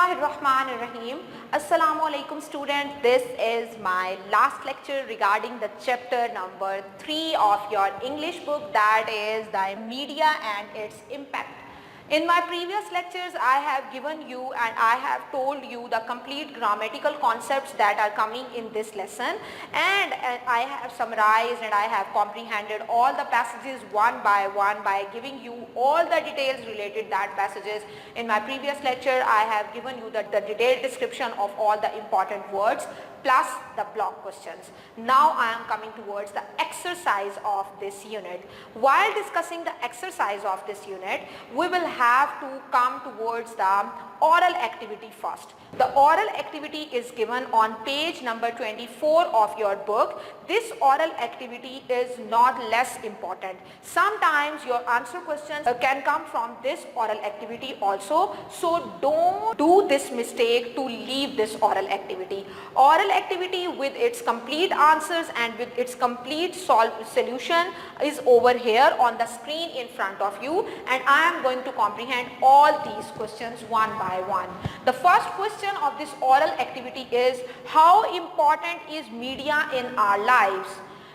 Bismillahirrahmanirrahim. Assalamu alaikum students. This is my last lecture regarding the chapter number 3 of your English book, that is the media and its impact. In my previous lectures, I have given you and I have told you the complete grammatical concepts that are coming in this lesson, and I have summarized and I have comprehended all the passages one by one by giving you all the details related that passages. In my previous lecture, I have given you the detailed description of all the important words plus the block questions. Now I am coming towards the exercise of this unit. While discussing the exercise of this unit, we will have to come towards the oral activity first. The oral activity is given on page number 24 of your book. This oral activity is not less important. Sometimes your answer questions can come from this oral activity also. So don't do this mistake to leave this oral activity. Oral activity with its complete answers and with its complete solution is over here on the screen in front of you, and I am going to comprehend all these questions one by one. The first question of this oral activity is, how important is media in our lives?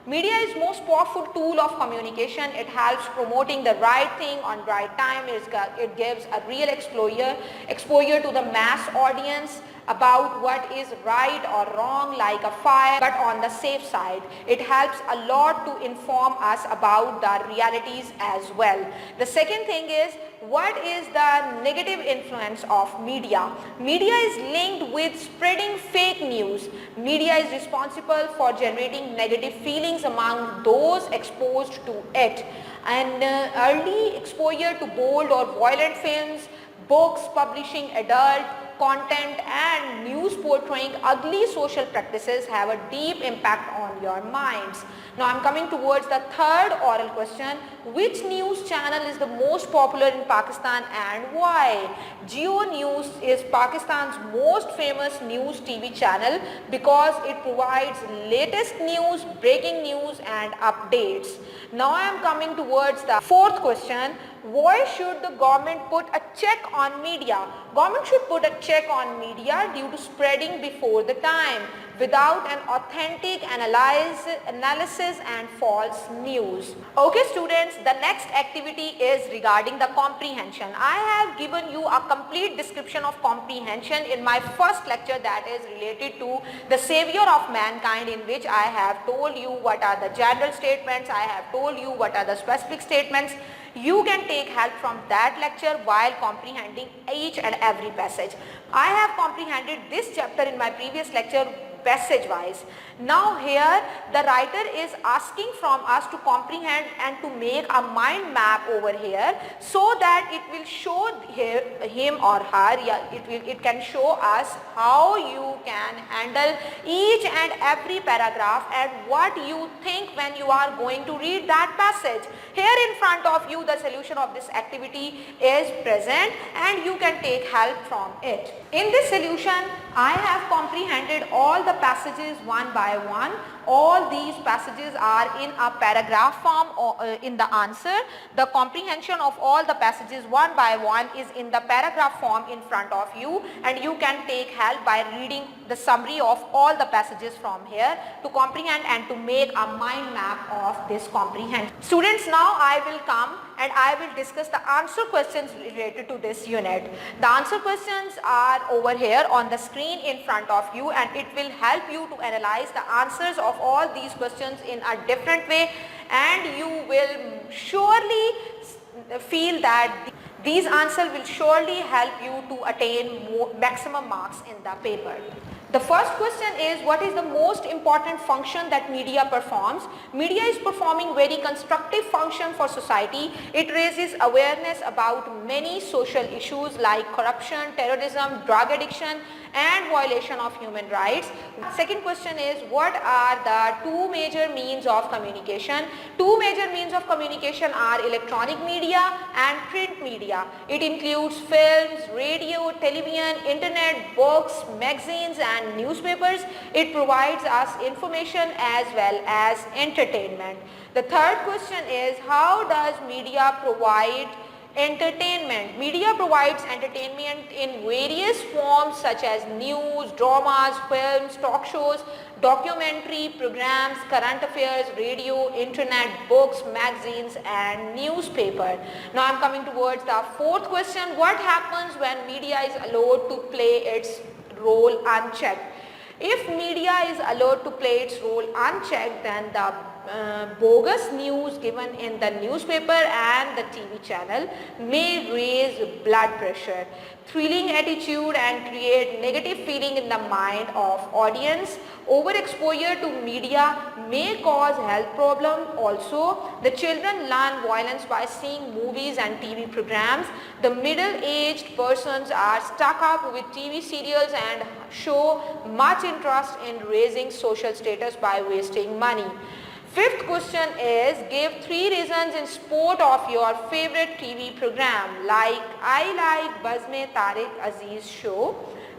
Media is most powerful tool of communication. It helps promoting the right thing on right time. It gives a real exposure to the mass audience about what is right or wrong like a fire, but on the safe side. It helps a lot to inform us about the realities as well. The second thing is, what is the negative influence of media? Media is linked with spreading fake news. Media is responsible for generating negative feelings among those exposed to it. And early exposure to bold or violent films, books publishing adult content and news portraying ugly social practices have a deep impact on your minds. Now I am coming towards the third oral question. Which news channel is the most popular in Pakistan and why? Jio News is Pakistan's most famous news TV channel because it provides latest news, breaking news and updates. Now I am coming towards the fourth question. Why should the government put a check on media? Government should put a check on media due to spreading before the time without an authentic analysis and false news. Okay students, the next activity is regarding the comprehension. I have given you a complete description of comprehension in my first lecture, that is related to the savior of mankind, in which I have told you what are the general statements, I have told you what are the specific statements. You can take help from that lecture while comprehending each and every passage. I have comprehended this chapter in my previous lecture passage wise. Now here the writer is asking from us to comprehend and to make a mind map over here, so that it will show him or her, it can show us how you can handle each and every paragraph and what you think when you are going to read that passage. Here in front of you the solution of this activity is present and you can take help from it. In this solution I have comprehended all the passages one by one. All these passages are in a paragraph form or in the answer. The comprehension of all the passages one by one is in the paragraph form in front of you, and you can take help by reading the summary of all the passages from here to comprehend and to make a mind map of this comprehension. Students, now I will come and I will discuss the answer questions related to this unit. The answer questions are over here on the screen in front of you, and it will help you to analyze the answers of all these questions in a different way, and you will surely feel that these answers will surely help you to attain maximum marks in the paper. The first question is, what is the most important function that media performs? Media is performing very constructive function for society. It raises awareness about many social issues like corruption, terrorism, drug addiction and violation of human rights. Second question is, what are the two major means of communication? Two major means of communication are electronic media and print media. It includes films, radio, television, internet, books, magazines and newspapers. It provides us information as well as entertainment. The third question is, how does media provide Entertainment. Media provides entertainment in various forms such as news, dramas, films, talk shows, documentary programs, current affairs, radio, internet, books, magazines and newspaper. Now I am coming towards the fourth question. What happens when media is allowed to play its role unchecked? If media is allowed to play its role unchecked, then the bogus news given in the newspaper and the TV channel may raise blood pressure, thrilling attitude and create negative feeling in the mind of audience. Overexposure to media may cause health problem. Also, the children learn violence by seeing movies and TV programs. The middle-aged persons are stuck up with TV serials and show much interest in raising social status by wasting money. Fifth question is, give 3 reasons in support of your favorite TV program. Like, I like Buzz Mein Tariq Aziz show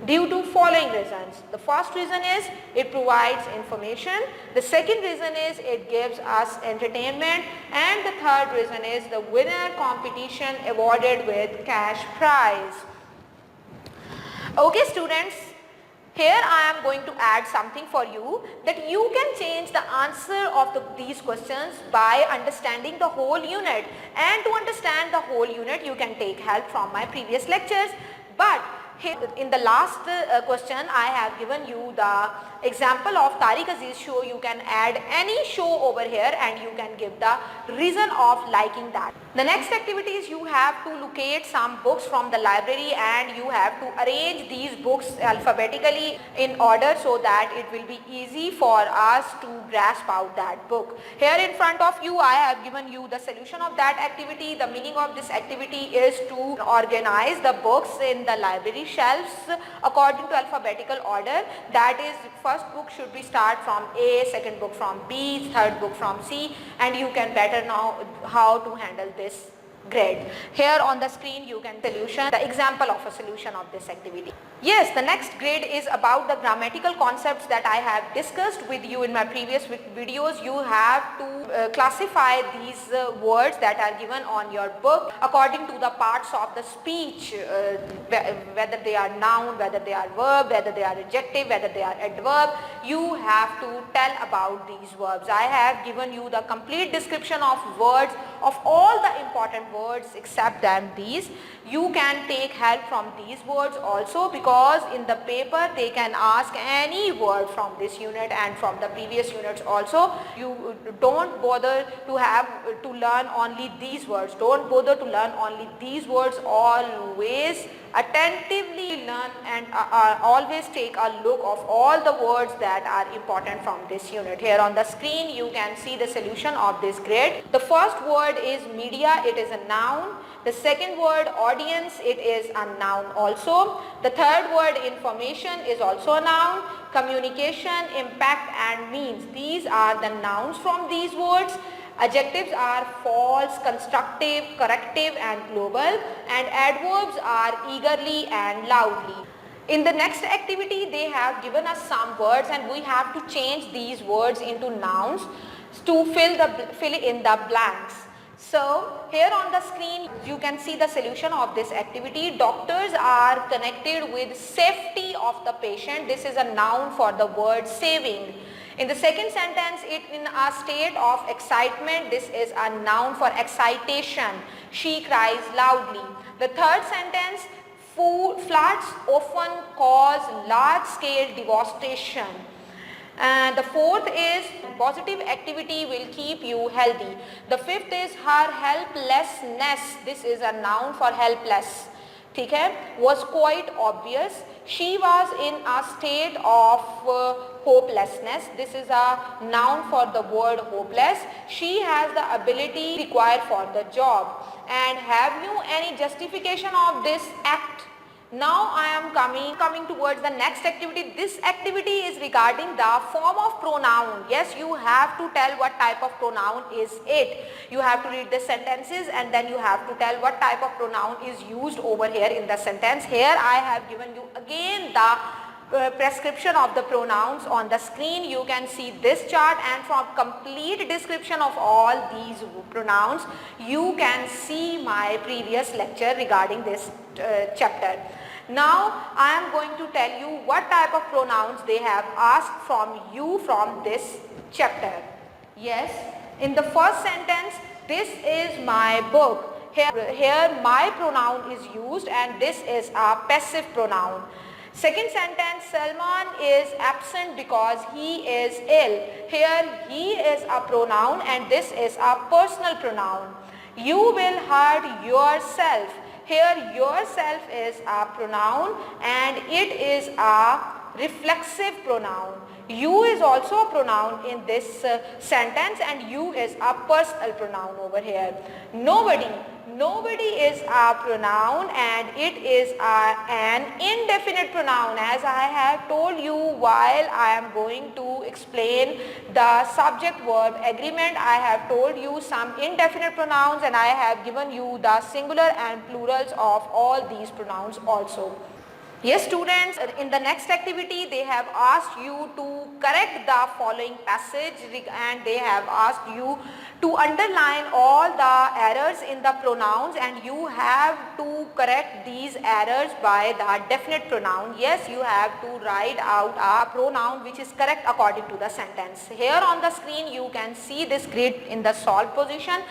due to following reasons. The first reason is it provides information. The second reason is it gives us entertainment. And the third reason is the winner competition awarded with cash prize. Okay students, here I am going to add something for you, that you can change the answer of these questions by understanding the whole unit, and to understand the whole unit you can take help from my previous lectures. But here in the last question I have given you the example of Tariq Aziz show. You can add any show over here and you can give the reason of liking that. The next activity is you have to locate some books from the library and you have to arrange these books alphabetically in order so that it will be easy for us to grasp out that book. Here in front of you I have given you the solution of that activity. The meaning of this activity is to organize the books in the library shelves according to alphabetical order. That is, first book should be start from A, second book from B, third book from C, and you can better know how to handle this grade. Here on the screen you can solution the example of a solution of this activity. Yes, the next grade is about the grammatical concepts that I have discussed with you in my previous videos. You have to classify these words that are given on your book according to the parts of the speech, whether they are noun, whether they are verb, whether they are adjective, whether they are adverb. You have to tell about these verbs. I have given you the complete description of words, of all the important words except than these. You can take help from these words also, because in the paper they can ask any word from this unit and from the previous units also. You don't bother to learn only these words. Don't bother to learn only these words. Always attentively learn and always take a look of all the words that are important from this unit. Here on the screen you can see the solution of this grade. The first word is media, it is a noun. The second word audience, it is a noun also. The third word information is also a noun. Communication, impact and means, these are the nouns from these words. Adjectives are false, constructive, corrective and global, and adverbs are eagerly and loudly. In the next activity they have given us some words and we have to change these words into nouns to fill in the blanks. So here on the screen you can see the solution of this activity. Doctors are connected with safety of the patient. This is a noun for the word saving. In the second sentence, it in a state of excitement. This is a noun for excitation. She cries loudly. The third sentence, floods often cause large-scale devastation. And the fourth is positive activity will keep you healthy. The fifth is her helplessness. This is a noun for helpless. ठीक है, was quite obvious. She was in a state of hopelessness. This is a noun for the word hopeless. She has the ability required for the job. And have you any justification of this act? Now I am coming towards the next activity. This activity is regarding the form of pronoun. Yes, you have to tell what type of pronoun is it. You have to read the sentences and then you have to tell what type of pronoun is used over here in the sentence. Here I have given you again the prescription of the pronouns on the screen. You can see this chart, and from complete description of all these pronouns you can see my previous lecture regarding this chapter. Now I am going to tell you what type of pronouns they have asked from you from this chapter. Yes, in the first sentence, this is my book. Here my pronoun is used and this is a passive pronoun. Second sentence, Salman is absent because he is ill. Here he is a pronoun and this is a personal pronoun. You will hurt yourself. Here yourself is a pronoun and it is a reflexive pronoun. You is also a pronoun in this sentence and you is a personal pronoun over here. Nobody is a pronoun and it is an indefinite pronoun, as I have told you while I am going to explain the subject verb agreement. I have told you some indefinite pronouns and I have given you the singular and plurals of all these pronouns also. Yes students, in the next activity they have asked you to correct the following passage and they have asked you to underline all the errors in the pronouns and you have to correct these errors by the definite pronoun. Yes, you have to write out a pronoun which is correct according to the sentence. Here on the screen you can see this grid in the solved position.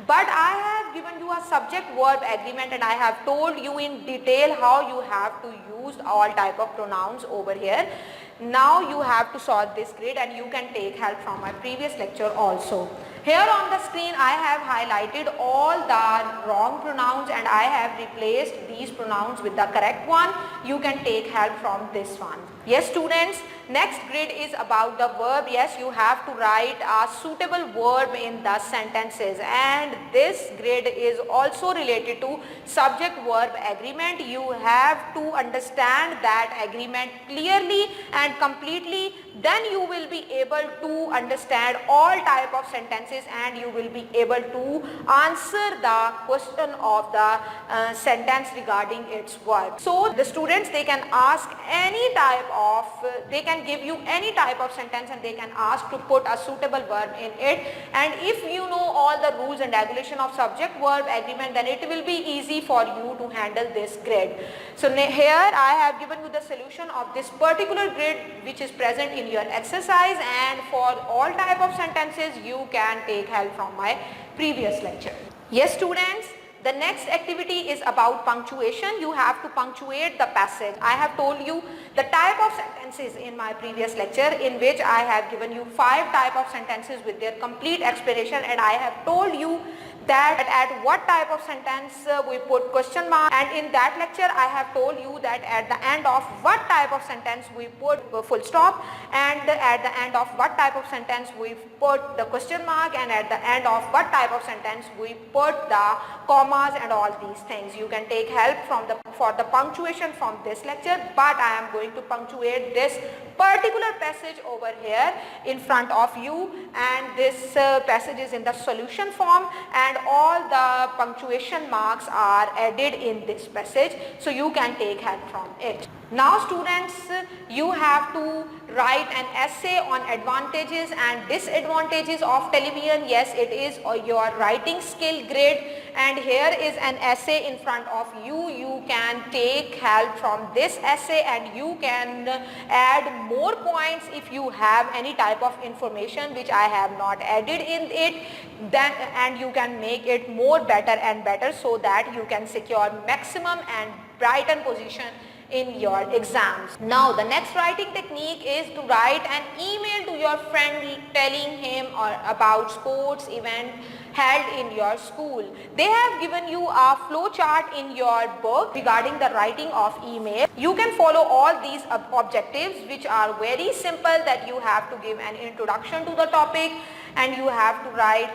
But I have given you a subject verb agreement and I have told you in detail how you have to use all type of pronouns over here. Now you have to solve this grid and you can take help from my previous lecture also. Here on the screen I have highlighted all the wrong pronouns and I have replaced these pronouns with the correct one. You can take help from this one. Yes students, next grid is about the verb. Yes, you have to write a suitable verb in the sentences and this grid is also related to subject verb agreement. You have to understand that agreement clearly and completely, then you will be able to understand all type of sentences and you will be able to answer the question of the sentence regarding its verb. So the students, they can ask any type of, they can give you any type of sentence and they can ask to put a suitable verb in it, and if you know all the rules and regulation of subject verb agreement, then it will be easy for you to handle this grid. So here I have given you the solution of this particular grid which is present in your exercise, and for all type of sentences you can take help from my previous lecture. Yes students, the next activity is about punctuation. You have to punctuate the passage. I have told you the type of sentences in my previous lecture, in which I have given you 5 type of sentences with their complete explanation, and I have told you that at what type of sentence we put question mark, and in that lecture I have told you that at the end of what type of sentence we put full stop, and at the end of what type of sentence we put the question mark, and at the end of what type of sentence we put the commas and all these things. You can take help for the punctuation from this lecture, but I am going to punctuate this particular passage over here in front of you, and this passage is in the solution form and all the punctuation marks are added in this passage, so you can take help from it. Now students, you have to write an essay on advantages and disadvantages of television. Yes, it is your writing skill grid, and here is an essay in front of you. You can take help from this essay and you can add more points if you have any type of information which I have not added in it, then, and you can make it more better and better so that you can secure maximum and brighten position in your exams. Now the next writing technique is to write an email to your friend telling him about sports event held in your school. They have given you a flow chart in your book regarding the writing of email. You can follow all these objectives which are very simple, that you have to give an introduction to the topic. and you have to write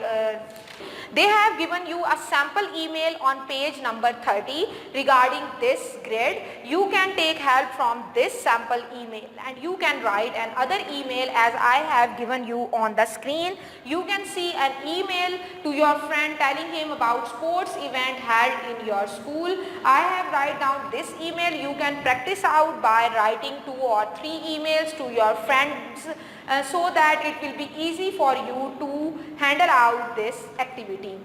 they have given you a sample email on page number 30 regarding this grid. You can take help from this sample email and you can write another email as I have given you on the screen. You can see an email to your friend telling him about sports event held in your school. I have write down this email. You can practice out by writing 2 or 3 emails to your friends so that it will be easy for you to handle out this activity.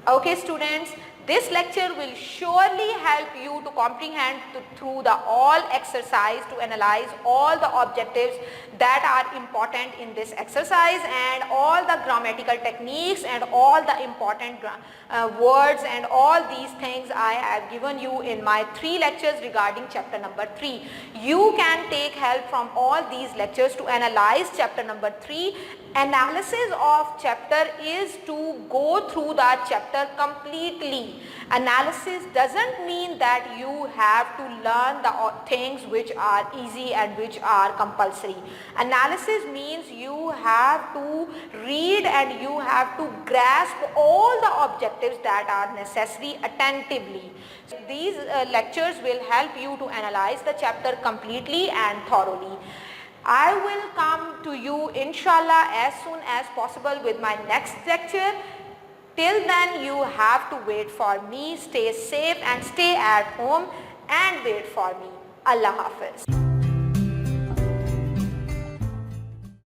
Okay students, this lecture will surely help you to comprehend through the all exercise to analyze all the objectives that are important in this exercise and all the grammatical techniques and all the important words and all these things I have given you in my 3 lectures regarding chapter number 3. You can take help from all these lectures to analyze chapter number 3. Analysis of chapter is to go through the chapter completely. Analysis doesn't mean that you have to learn the things which are easy and which are compulsory. Analysis means you have to read and you have to grasp all the objectives that are necessary attentively. These lectures will help you to analyze the chapter completely and thoroughly. I will come to you inshallah as soon as possible with my next lecture. Till then you have to wait for me. Stay safe and stay at home and wait for me. Allah Hafiz.